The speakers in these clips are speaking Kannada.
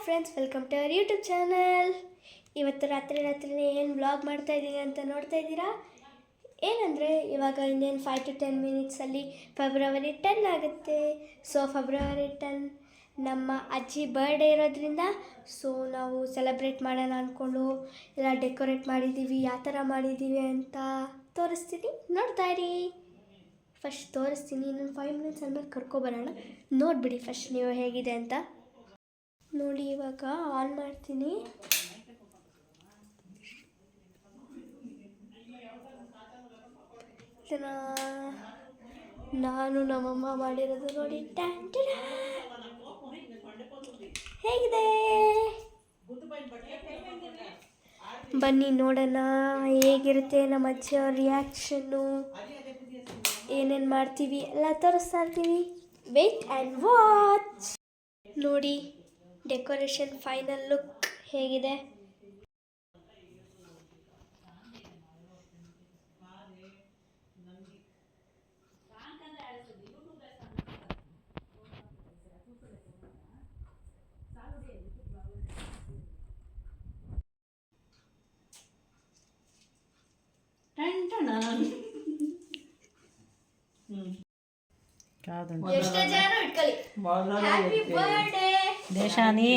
Friends, welcome to our YouTube channel. ಇವತ್ತು ರಾತ್ರಿನೇ ಏನು ವ್ಲಾಗ್ ಮಾಡ್ತಾ ಇದ್ದೀನಿ ಅಂತ ನೋಡ್ತಾ ಇದ್ದೀರಾ. ಏನಂದರೆ ಇವಾಗ ಇನ್ನೇನು 5 to 10 ಮಿನಿಟ್ಸಲ್ಲಿ ಫೆಬ್ರವರಿ 10 ಆಗುತ್ತೆ. ಸೊ ಫೆಬ್ರವರಿ 10 ನಮ್ಮ ಅಜ್ಜಿ ಬರ್ಡೇ ಇರೋದ್ರಿಂದ ನಾವು ಸೆಲೆಬ್ರೇಟ್ ಮಾಡೋಣ ಅಂದ್ಕೊಂಡು ಎಲ್ಲ ಡೆಕೋರೇಟ್ ಮಾಡಿದ್ದೀವಿ. ಯಾವ ಥರ ಮಾಡಿದ್ದೀವಿ ಅಂತ ತೋರಿಸ್ತೀನಿ, ನೋಡ್ತಾ ಇರಿ. ಫಸ್ಟ್ ತೋರಿಸ್ತೀನಿ, ಇನ್ನೊಂದು 5 ಮಿನಿಟ್ಸ್ ಆದಮೇಲೆ ಕರ್ಕೊಬರೋಣ. ನೋಡಿಬಿಡಿ ಫಸ್ಟ್ ನೀವು ಹೇಗಿದೆ ಅಂತ. ನೋಡಿ, ಇವಾಗ ಆನ್ ಮಾಡ್ತೀನಿ. ನಾನು ನಮ್ಮಮ್ಮ ಮಾಡಿರೋದು ನೋಡಿ. ಹೇಗಿದೆ ಬನ್ನಿ ನೋಡೋಣ ಹೇಗಿರುತ್ತೆ ನಮ್ಮ ಅಜ್ಜಿಯವ್ರ ರಿಯಾಕ್ಷನ್ನು. ಏನೇನು ಮಾಡ್ತೀವಿ ಎಲ್ಲ ತೋರಿಸ್ತಾ ಇರ್ತೀವಿ. Wait and watch. ನೋಡಿ ಡೆಕೋರೇಷನ್ ಫೈನಲ್ ಲುಕ್ ಹೇಗಿದೆ. ದೇಶಾನಿ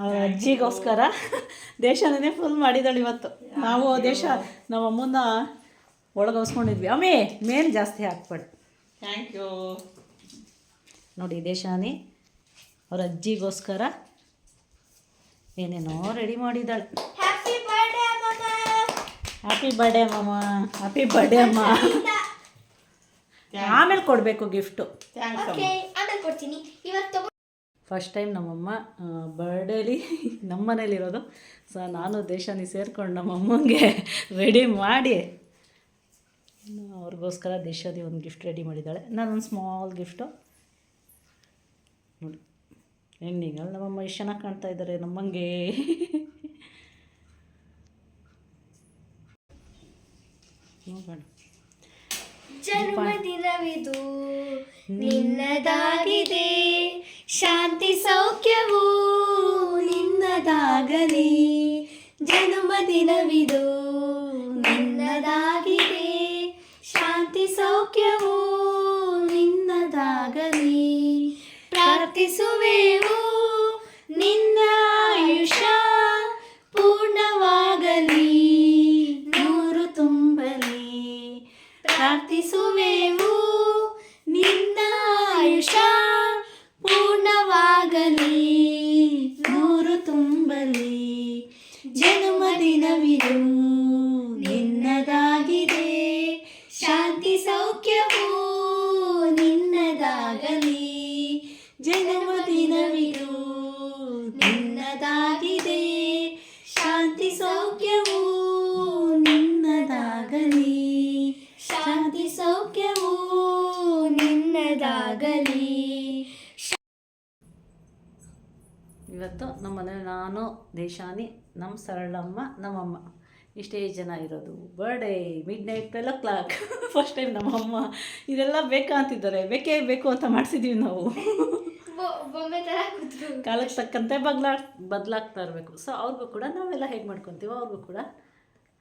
ಅವ್ರ ಅಜ್ಜಿಗೋಸ್ಕರ ದೇಶಾನೇ ಫುಲ್ ಮಾಡಿದಳು ಇವತ್ತು. ನಾವು ನಮ್ಮ ಅಮ್ಮನ ಒಳಗೋಸ್ಕೊಂಡಿದ್ವಿ. ಅಮ್ಮೇ ಮೇನ್ ಜಾಸ್ತಿ ಹಾಕ್ಬೇಡಿ. Thank you. ನೋಡಿ ದೇಶಾನಿ ಅವ್ರ ಅಜ್ಜಿಗೋಸ್ಕರ ಏನೇನೋ ರೆಡಿ ಮಾಡಿದ್ದಾಳೆ. ಹ್ಯಾಪಿ ಬರ್ಡೇ ಮಾಮ, ಹ್ಯಾಪಿ ಬರ್ಡೇ ಅಮ್ಮ. ಆಮೇಲೆ ಕೊಡಬೇಕು ಗಿಫ್ಟು. ಫಸ್ಟ್ ಟೈಮ್ ನಮ್ಮಮ್ಮ ಬರ್ಡೇಲಿ ನಮ್ಮ ಮನೇಲಿರೋದು. ಸೊ ನಾನು ದೇಶಾನಿ ಸೇರ್ಕೊಂಡು ನಮ್ಮಮ್ಮಂಗೆ ರೆಡಿ ಮಾಡಿ ಅವ್ರಿಗೋಸ್ಕರ ದೇಶಾನಿ ಒಂದು ಗಿಫ್ಟ್ ರೆಡಿ ಮಾಡಿದ್ದಾಳೆ. ನಾನೊಂದು ಸ್ಮಾಲ್ ಗಿಫ್ಟು. ನೋಡಿ ಹೆಣ್ಣಿಗಳು ನಮ್ಮಮ್ಮ ಎಷ್ಟು ಚೆನ್ನಾಗಿ ಕಾಣ್ತಾ ಇದ್ದಾರೆ ನಮ್ಮಂಗೆ. ನೋಡೋಣ. ಜನ್ಮದಿನವಿದು ನಿನ್ನದಾಗಿದೆ, ಶಾಂತಿ ಸೌಖ್ಯವು ನಿನ್ನದಾಗಲಿ. ಜನ್ಮದಿನವಿದು ನಿನ್ನದಾಗಿದೆ, ಶಾಂತಿ ಸೌಖ್ಯವು ನಿನ್ನದಾಗಲಿ. ಪ್ರಾರ್ಥಿಸುವೆವು ನಿನ್ನ ಆಯುಷ ಪೂರ್ಣವಾಗಲಿ, ನೂರು ತುಂಬಲಿ. ಪ್ರಾರ್ಥಿಸುವೆವು ನಿನ್ನ ಆಯುಷ ಪೂರ್ಣವಾಗಲಿ, ನೂರು ತುಂಬಲಿ. ಜನ್ಮದಿನವಿದು ನಿನ್ನದಾಗಿದೆ, ಶಾಂತಿ ಸೌಖ್ಯವು ನಿನ್ನದಾಗಲಿ. ಜನ್ಮದಿನವಿದು ನಿನ್ನದಾಗಿದೆ, ಶಾಂತಿ ಸೌಖ್ಯವು ನಿನ್ನದಾಗಲಿ. ಶಾಂತಿ ಸೌಖ್ಯವು ನಿನ್ನದಾಗಲಿ. ಇವತ್ತು ನಮ್ಮ ಮನೇಲಿ ನಾನು, ದೇಶಾನಿ, ನಮ್ಮ ಸರಳಮ್ಮ, ನಮ್ಮಮ್ಮ ಇಷ್ಟೇ ಜನ ಇರೋದು. Birthday midnight 12 o'clock. First time ನಮ್ಮಮ್ಮ ಇದೆಲ್ಲ ಬೇಕಾ ಅಂತಿದ್ದಾರೆ. ಬೇಕೇ ಬೇಕು ಅಂತ ಮಾಡಿಸಿದ್ದೀವಿ ನಾವು. ಕಾಲಕ್ಕೆ ತಕ್ಕಂತೆ ಬದಲಾಗ್ತಾ ಇರಬೇಕು. ಸೊ ಅವ್ರಿಗೂ ಕೂಡ ನಾವೆಲ್ಲ ಹೇಗೆ ಮಾಡ್ಕೊತೀವೋ ಅವ್ರಿಗೂ ಕೂಡ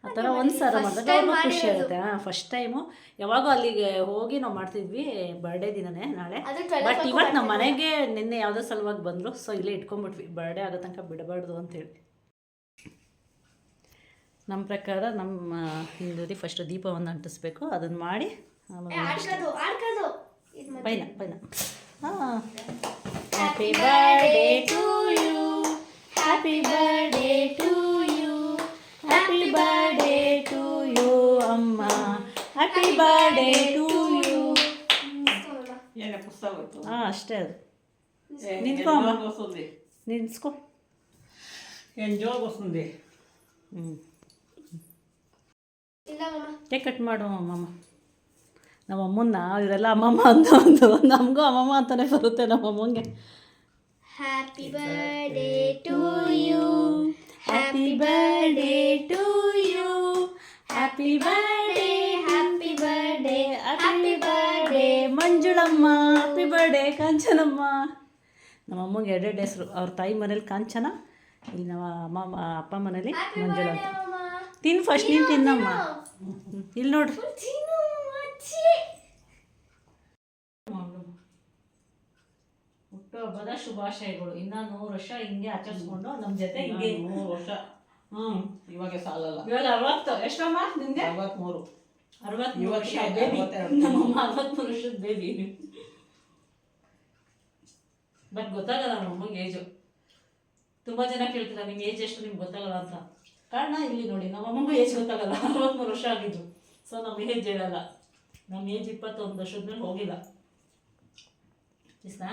ಆ ಥರ ಒಂದು ಸಲ ಮಾಡಿದಾಗ ಅವ್ರಿಗೂ ಖುಷಿ ಆಗುತ್ತೆ. ಫಸ್ಟ್ ಟೈಮು ಯಾವಾಗೂ ಅಲ್ಲಿಗೆ ಹೋಗಿ ನಾವು ಮಾಡ್ತಿದ್ವಿ ಬರ್ಡೇ ದಿನನೇ ನಾಳೆ. ಬಟ್ ಇವತ್ತು ನಮ್ಮ ಮನೆಗೆ ನಿನ್ನೆ ಯಾವುದೋ ಸಲುವಾಗಿ ಬಂದರು. ಸೊ ಇಲ್ಲೇ ಇಟ್ಕೊಂಡ್ಬಿಟ್ವಿ, ಬರ್ಡೇ ಆಗೋ ತನಕ ಬಿಡಬಾರ್ದು ಅಂತೇಳಿ. ನಮ್ಮ ಪ್ರಕಾರ ನಮ್ಮ ಹಿಂದೂರಿ ಫಸ್ಟು ದೀಪವನ್ನು ಅಂಟಿಸ್ಬೇಕು. ಅದನ್ನು ಮಾಡಿ ಪೈನ ಹಾಂ. Happy birthday to you, happy birthday to you, happy birthday to you ಅಮ್ಮ, ಹ್ಯಾಪಿ ಬರ್ಡೇ ಟು ಯು. ಹಾಂ ಅಷ್ಟೇ. ಅದು ನಿಂತ್ಕೋ ಅಮ್ಮ, ನಿಂತ್ಕೋ. ಕೇಕ್ ಕಟ್ ಮಾಡು ಅಮ್ಮಮ್ಮ. ನಮ್ಮಮ್ಮನ್ನ ಇವರೆಲ್ಲ ಅಮ್ಮಮ್ಮ ಅಂತ ನಮಗೂ ಅಮ್ಮಮ್ಮ ಅಂತಲೇ ಬರುತ್ತೆ ನಮ್ಮಮ್ಮಂಗೆ. Happy birthday to you, happy birthday to you, happy birthday, happy birthday, happy birthday Manjulamma, happy birthday Kanchanamma. ನಮ್ಮ ಅಮ್ಮಗೆ ಎರಡೆರಡು ಹೆಸರು. ಅವ್ರ ತಾಯಿ ಮನೇಲಿ ಕಾಂಚನ, ಇಲ್ಲಿ ನಮ್ಮ ಅಪ್ಪ ಮನೇಲಿ ಮಂಜುಳ ಅಂತ. ತಿನ್ನು ಫಸ್ಟ್, ನೀನು ತಿನ್ನಮ್ಮ. ಇಲ್ಲಿ ನೋಡ್ರಿ, ಹುಟ್ಟುಹಬ್ಬದ ಶುಭಾಶಯಗಳು. ಇನ್ನ 100 ವರ್ಷ ಹಿಂಗೆ ಆಚರಿಸ್ಕೊಂಡು ನಮ್ಮ ಜೊತೆ ಹಿಂಗೆ 100 ವರ್ಷ. ಇವಾಗ ಸಾಲಲ್ಲ. ಇವಾಗ 60. ಎಷ್ಟಮ್ಮ ನಿಮ್ಗೆ? 63. 63 ವರ್ಷ ಬೇಬಿ. ನಮ್ಮಮ್ಮ 63 ವರ್ಷದ ಬೇಬಿ. ಬಟ್ ಗೊತ್ತಾಗಲ್ಲ ನಮ್ಮಮ್ಮಗೆ ಏಜು. ತುಂಬ ಜನ ಕೇಳ್ತಿಲ್ಲ ನಿಮ್ಗೆ ಏಜ್ ಎಷ್ಟು ನಿಮ್ಗೆ ಗೊತ್ತಾಗಲ್ಲ ಅಂತ. ಕಾರಣ ಇಲ್ಲಿ ನೋಡಿ, ನಮ್ಮಮ್ಮಗೂ ಏಜ್ ಗೊತ್ತಾಗಲ್ಲ. 63 ವರ್ಷ ಆಗಿದ್ದು. ಸೊ ನಮ್ಮ ಏಜ್ ಹೇಳಲ್ಲ. ನಮ್ಮ ಏಜ್ 21 ವರ್ಷದ ಮೇಲೆ ಹೋಗಿಲ್ಲ. ಇಷ್ಟಾ?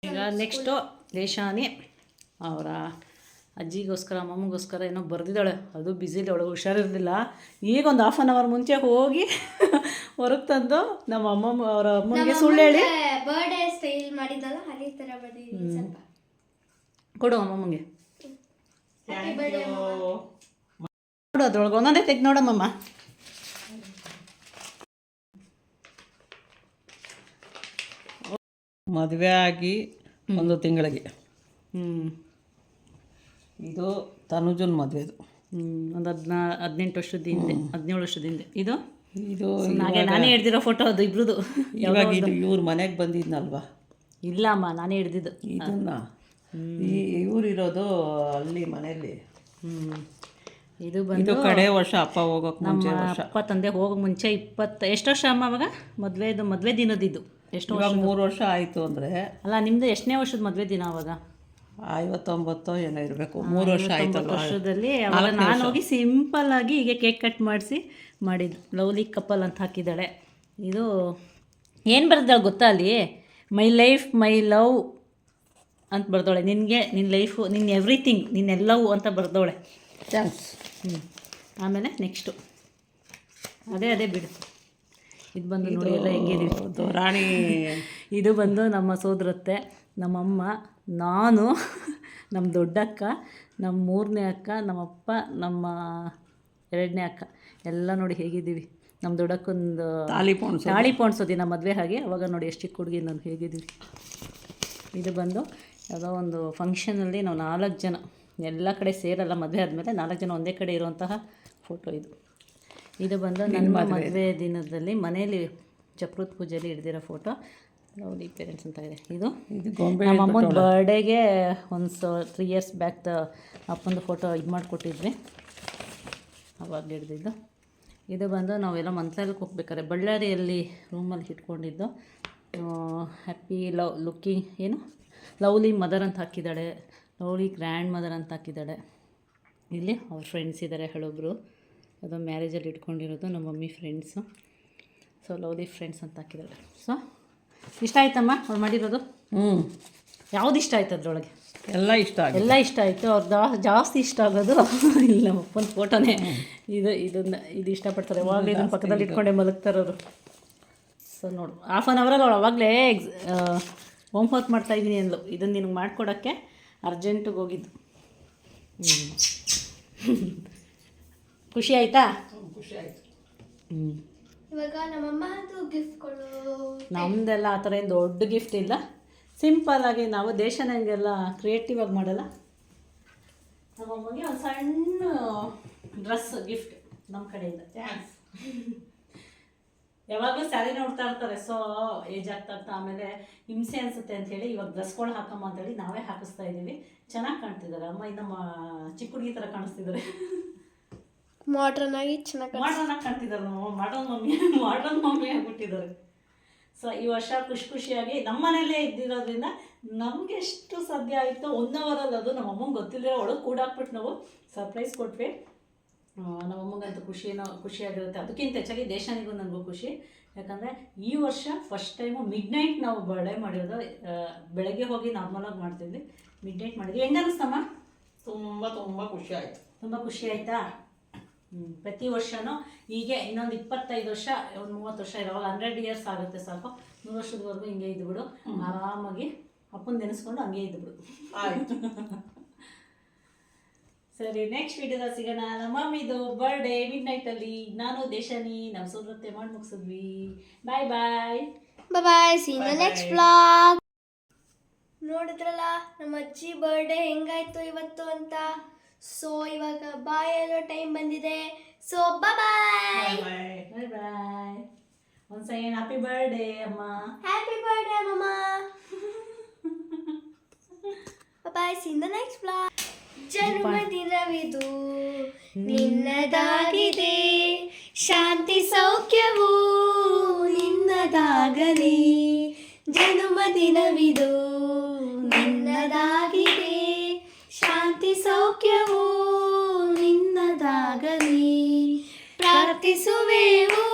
ಈಗ ನೆಕ್ಸ್ಟು ದೇಶಾನಿ ಅವರ ಅಜ್ಜಿಗೋಸ್ಕರ ಅಮ್ಮಮ್ಮಗೋಸ್ಕರ ಏನೋ ಬರೆದಿದ್ದಾಳೆ. ಅದು ಬ್ಯುಸಿಲಿ, ಅವಳು ಹುಷಾರಿರಲಿಲ್ಲ. ಈಗ ಒಂದು ಹಾಫ್ ಆನ್ ಅವರ್ ಮುಂಚೆ ಹೋಗಿ ಹೊರಗೆ ತಂದು ನಮ್ಮ ಅಮ್ಮಮ್ಮ ಅವರ ಅಮ್ಮನಿಗೆ ಸುಳ್ಳು ಹೇಳಿ ಬರ್ಡೇ ಸ್ಟೈಲ್ ಮಾಡಿದ್ದಲ್ಲ ಅದೇ ಥರ ಬರ್ದಿದ್ದೀನಿ ಸ್ವಲ್ಪ. ಕೊಡು ಅಮ್ಮಮ್ಮಗೆ. ಹ್ಯಾಪಿ ಬರ್ಡೇ ನೋಡು, ಅದ್ರೊಳಗೆ ಒಂದೊಂದೇ ತೆಗ್ದು ನೋಡಮ್ಮಮ್ಮ. ಮದುವೆ ಆಗಿ 1 ತಿಂಗಳಿಗೆ. ಇದು ತನುಜನ್ ಮದುವೆದು. ಒಂದು 18 ವರ್ಷದ ಹಿಂದೆ, 17 ವರ್ಷದ ಹಿಂದೆ. ಇದು ಇದು ನಾನೇ ಹಿಡ್ದಿರೋ ಫೋಟೋ ಅದು ಇಬ್ರದು. ಇವಾಗ ಇದು ಇವ್ರ ಮನೆಗೆ ಬಂದಿದ್ನಲ್ವಾ? ಇಲ್ಲ ಅಮ್ಮ, ನಾನೇ ಹಿಡ್ದಿದ್ದು ಇದನ್ನ. ಇವ್ರಿರೋದು ಅಲ್ಲಿ ಮನೆಯಲ್ಲಿ. ಇದು ಇದು ಬಂದು ಕಡೆ ವರ್ಷ ಅಪ್ಪ ಹೋಗೋಕೆ ಮುಂಚೆ ವರ್ಷ. ಅಪ್ಪ ತಂದೆ ಹೋಗೋಕೆ ಮುಂಚೆ ಎಷ್ಟು ವರ್ಷ ಅಮ್ಮ ಅವಾಗ? ಮದುವೆ ದಿನದಿದ್ದು ಎಷ್ಟು ವರ್ಷ? 3 ವರ್ಷ ಆಯಿತು ಅಂದರೆ. ಅಲ್ಲ, ನಿಮ್ಮದು ಎಷ್ಟನೇ ವರ್ಷದ ಮದುವೆ ದಿನ ಅವಾಗ? 59 ಏನೋ ಇರಬೇಕು. 3 ವರ್ಷ ಆಯ್ತಲ್ಲ. ವರ್ಷದಲ್ಲಿ ಅವಾಗ ನಾನು ಹೋಗಿ ಸಿಂಪಲ್ ಆಗಿ ಹೀಗೆ ಕೇಕ್ ಕಟ್ ಮಾಡಿದ್ದು. ಲವ್ಲಿ ಕಪಲ್ ಅಂತ ಹಾಕಿದ್ದಾಳೆ. ಇದು ಏನು ಬರ್ದಾಳೆ ಗೊತ್ತಾ ಅಲ್ಲಿ? ಮೈ ಲೈಫ್ ಮೈ ಲವ್ ಅಂತ ಬರ್ದವಳೆ. ನಿನಗೆ ನಿನ್ನ ಲೈಫು, ನಿನ್ನ ಎವ್ರಿಥಿಂಗ್, ನಿನ್ನೆಲ್ಲವು ಅಂತ ಬರ್ದವಳೆ. ಥ್ಯಾಂಕ್ಸ್. ಆಮೇಲೆ ನೆಕ್ಸ್ಟು ಅದೇ ಬಿಡು. ಇದು ಬಂದು ನೋಡಿ ಎಲ್ಲ ಹೆಂಗಿದೀವಿ ರಾಣಿ. ಇದು ಬಂದು ನಮ್ಮ ಸೋದರತ್ತೆ, ನಮ್ಮಮ್ಮ, ನಾನು, ನಮ್ಮ ದೊಡ್ಡಕ್ಕ, ನಮ್ಮ 3ನೇ ಅಕ್ಕ, ನಮ್ಮಪ್ಪ, ನಮ್ಮ 2ನೇ ಅಕ್ಕ ಎಲ್ಲ ನೋಡಿ ಹೇಗಿದ್ದೀವಿ. ನಮ್ಮ ದೊಡ್ಡಕ್ಕೊಂದು ತಾಳಿ ಪೋಣಿಸೋದಿ ನಮ್ಮ ಮದುವೆ ಹಾಗೆ. ಅವಾಗ ನೋಡಿ ಎಷ್ಟು ಚಿಕ್ಕ ಹುಡುಗಿ ನಾನು ಹೇಗಿದ್ದೀವಿ. ಇದು ಬಂದು ಯಾವುದೋ ಒಂದು ಫಂಕ್ಷನಲ್ಲಿ ನಾವು 4 ಜನ, ಎಲ್ಲ ಕಡೆ ಸೇರಲ್ಲ, ಮದುವೆ ಆದಮೇಲೆ 4 ಜನ ಒಂದೇ ಕಡೆ ಇರುವಂತಹ ಫೋಟೋ ಇದು. ಇದು ಬಂದು ನನ್ನ ಮದುವೆ ದಿನದಲ್ಲಿ ಮನೆಯಲ್ಲಿ ಚಪ್ರದ ಪೂಜೆಯಲ್ಲಿ ಹಿಡ್ದಿರೋ ಫೋಟೋ. ಲವ್ಲಿ ಪೇರೆಂಟ್ಸ್ ಅಂತ ಇದೆ. ಇದು ನಮ್ಮ ಅಮ್ಮನ ಬರ್ಡೇಗೆ ಒಂದು 3 ಇಯರ್ಸ್ ಬ್ಯಾಕ್ ಅಪ್ಪಂದು ಫೋಟೋ ಇದು ಮಾಡಿಕೊಟ್ಟಿದ್ವಿ, ಅವಾಗ ಹಿಡ್ದಿದ್ದು. ಇದು ಬಂದು ನಾವೆಲ್ಲ ಮಂತ್ರಾಲಯಕ್ಕೆ ಹೋಗ್ಬೇಕಾದ್ರೆ ಬಳ್ಳಾರಿಯಲ್ಲಿ ರೂಮಲ್ಲಿ ಇಟ್ಕೊಂಡಿದ್ದು. ಹ್ಯಾಪಿ ಲುಕ್ಕಿಂಗ್ ಏನು ಲವ್ಲಿ ಮದರ್ ಅಂತ ಹಾಕಿದ್ದಾಳೆ, ಲವ್ಲಿ ಗ್ರ್ಯಾಂಡ್ ಮದರ್ ಅಂತ ಹಾಕಿದ್ದಾಳೆ. ಇಲ್ಲಿ ಅವ್ರ ಫ್ರೆಂಡ್ಸ್ ಇದ್ದಾರೆ ಹಳೊಬ್ರು, ಅದು ಮ್ಯಾರೇಜಲ್ಲಿ ಇಟ್ಕೊಂಡಿರೋದು ನಮ್ಮ mummy friends. So lovely friends ಅಂತ ಹಾಕಿದ್ದಾಳೆ. ಸೊ ಇಷ್ಟ ಆಯ್ತಮ್ಮ ಅವ್ರು ಮಾಡಿರೋದು? ಯಾವ್ದು ಇಷ್ಟ ಆಯ್ತು ಅದರೊಳಗೆ? ಎಲ್ಲ ಇಷ್ಟ ಆಯಿತು. ಅವ್ರು ಜಾಸ್ತಿ ಇಷ್ಟ ಆಗೋದು ಇಲ್ಲಿ ನಮ್ಮ ಅಪ್ಪನ ಫೋಟೋನೇ. ಇದು ಇಷ್ಟಪಡ್ತಾರೆ. ಯಾವಾಗಲೂ ಇದನ್ನು ಪಕ್ಕದಲ್ಲಿ ಇಟ್ಕೊಂಡೆ ಮಲಗ್ತಾರೆ ಅವರು. ಸೊ ನೋಡು, ಹಾಫ್ ಆನ್ ಅವರಲ್ಲಿ ಅವಳು ಅವಾಗಲೇ ಹೋಮ್ ವರ್ಕ್ ಮಾಡ್ತಾಯಿದ್ದೀನಿ ಅಂದ್ಲು. ಇದನ್ನು ನಿನಗೆ ಮಾಡಿಕೊಡೋಕ್ಕೆ ಅರ್ಜೆಂಟಿಗೆ ಹೋಗಿದ್ದು. ಖುಷಿ ಆಯಿತಾ? ಖುಷಿ ಆಯಿತು. ಇವಾಗ ನಮ್ಮಮ್ಮ ಅದು ಗಿಫ್ಟ್ ಕೊಡು. ನಮ್ಮದೆಲ್ಲ ಆ ಥರ ಏನು ದೊಡ್ಡ ಗಿಫ್ಟ್ ಇಲ್ಲ, ಸಿಂಪಲ್ಲಾಗಿ ನಾವು ದೇಶನ ಹಂಗೆಲ್ಲ ಕ್ರಿಯೇಟಿವ್ ಆಗಿ ಮಾಡಲ್ಲ. ನಮ್ಮಮ್ಮಗೆ ಒಂದು ಸಣ್ಣ ಡ್ರೆಸ್ ಗಿಫ್ಟ್ ನಮ್ಮ ಕಡೆಯಿಂದ. ಥ್ಯಾಂಕ್ಸ್. ಯಾವಾಗಲೂ ಸ್ಯಾರಿ ನೋಡ್ತಾ ಇರ್ತಾರೆ. ಸೊ ಏಜ್ ಆಗ್ತಾ ಆಮೇಲೆ ಹಿಂಸೆ ಅನಿಸುತ್ತೆ ಅಂಥೇಳಿ ಇವಾಗ ಡ್ರೆಸ್ಗಳು ಹಾಕಮ್ಮ ಅಂತೇಳಿ ನಾವೇ ಹಾಕಿಸ್ತಾ ಇದ್ದೀವಿ. ಚೆನ್ನಾಗಿ ಕಾಣ್ತಿದ್ದಾರೆ ಅಮ್ಮ. ಇನ್ನು ಚಿಕ್ಕ ಹುಡುಗಿ ಥರ ಕಾಣಿಸ್ತಿದ್ದಾರೆ. ಮಾಡ್ರನ್ ಆಗಿ ಚೆನ್ನಾಗಿ ಕಾಣ್ತಿದ್ದಾರೆ. ನಾವು ಮಾಡ್ರನ್ ಮಮ್ಮಿ ಆಗಿಬಿಟ್ಟಿದ್ದಾರೆ. ಸೊ ಈ ವರ್ಷ ಖುಷಿಯಾಗಿ ನಮ್ಮ ಮನೇಲೇ ಇದ್ದಿರೋದ್ರಿಂದ ನಮಗೆ ಎಷ್ಟು ಸಾಧ್ಯ ಆಯಿತು 1 ಅವರಲ್ಲಿ ಅದು ನಮ್ಮ ಅಮ್ಮಂಗೆ ಗೊತ್ತಿಲ್ಲದಿರೋ ಒಳಗೆ ಕೂಡಾಕ್ಬಿಟ್ಟು ನಾವು ಸರ್ಪ್ರೈಸ್ ಕೊಟ್ವಿ. ನಮ್ಮಮ್ಮಂಗಂತೂ ಖುಷಿಯಾಗಿರುತ್ತೆ. ಅದಕ್ಕಿಂತ ಹೆಚ್ಚಾಗಿ ದೇಶಾನಿಗೂ ನನಗೂ ಖುಷಿ. ಯಾಕಂದರೆ ಈ ವರ್ಷ ಫಸ್ಟ್ ಟೈಮು ಮಿಡ್ನೈಟ್ ನಾವು ಬರ್ಡೇ ಮಾಡಿರೋದು. ಬೆಳಗ್ಗೆ ಹೋಗಿ ನಾರ್ಮಲಾಗಿ ಮಾಡ್ತಿದ್ವಿ, ಮಿಡ್ನೈಟ್ ಮಾಡಿದ್ವಿ. ಹೆಂಗೆ ಅನ್ನಿಸ್ತಮ್ಮ? ತುಂಬ ಖುಷಿ ಆಯಿತು. ತುಂಬ ಖುಷಿ ಆಯಿತಾ? ಪ್ರತಿ ವರ್ಷವೂ ಹೀಗೆ ಇನ್ನೊಂದು 25 ವರ್ಷ, ಒಂದು 30 ವರ್ಷ ಇರೋವಾಗ 100 ಇಯರ್ಸ್ ಆಗುತ್ತೆ ಸಾಕು. 100 ವರ್ಷದವರೆಗೂ ಹಿಂಗೆ ಇದ್ಬಿಡು, ಆರಾಮಾಗಿ ಅಪ್ಪನ ನೆನೆಸ್ಕೊಂಡು ಹಂಗೆ ಇದ್ಬಿಡು. ಆಯಿತು. ಸರಿ, ನೆಕ್ಸ್ಟ್ ವಿಡಿಯೋದಲ್ಲಿ ಸಿಗೋಣ. ನಮ್ಮ ಮಮ್ಮಿದು ಬರ್ಡೇ ಮಿಡ್ನೈಟಲ್ಲಿ ನಾನು ದೇಶಾನಿ ನಮ್ಮ ಸೋದರತ್ತೆ ಮಾಡಿ ಮುಗಿಸಿದ್ವಿ. Bye bye. Bye see in the next blog. ನೋಡಿದ್ರಲ್ಲ ನಮ್ಮ ಅಜ್ಜಿ ಬರ್ಡೇ ಹೆಂಗಾಯ್ತು ಇವತ್ತು ಅಂತ. ಸೊ ಇವಾಗ ಬಾಯ್ ಹೇಳೋ ಟೈಮ್ ಬಂದಿದೆ. So bye bye. ಒಂದು ಸೈನ್ ಹ್ಯಾಪಿ ಬರ್ಡೇ ಅಮ್ಮ. ಹ್ಯಾಪಿ ಬರ್ಡೇ ಅಮ್ಮಮ್ಮ. Bye see in the next blog. ಜನ್ಮದಿನವಿದು ನಿನ್ನದಾಗಿದೆ, ಶಾಂತಿ ಸೌಖ್ಯವು ನಿನ್ನದಾಗಲಿ. ಜನ್ಮದಿನವಿದು ನಿನ್ನದಾಗಿದೆ, ಶಾಂತಿ ಸೌಖ್ಯವು ನಿನ್ನದಾಗಲಿ. ಪ್ರಾರ್ಥಿಸುವೆವು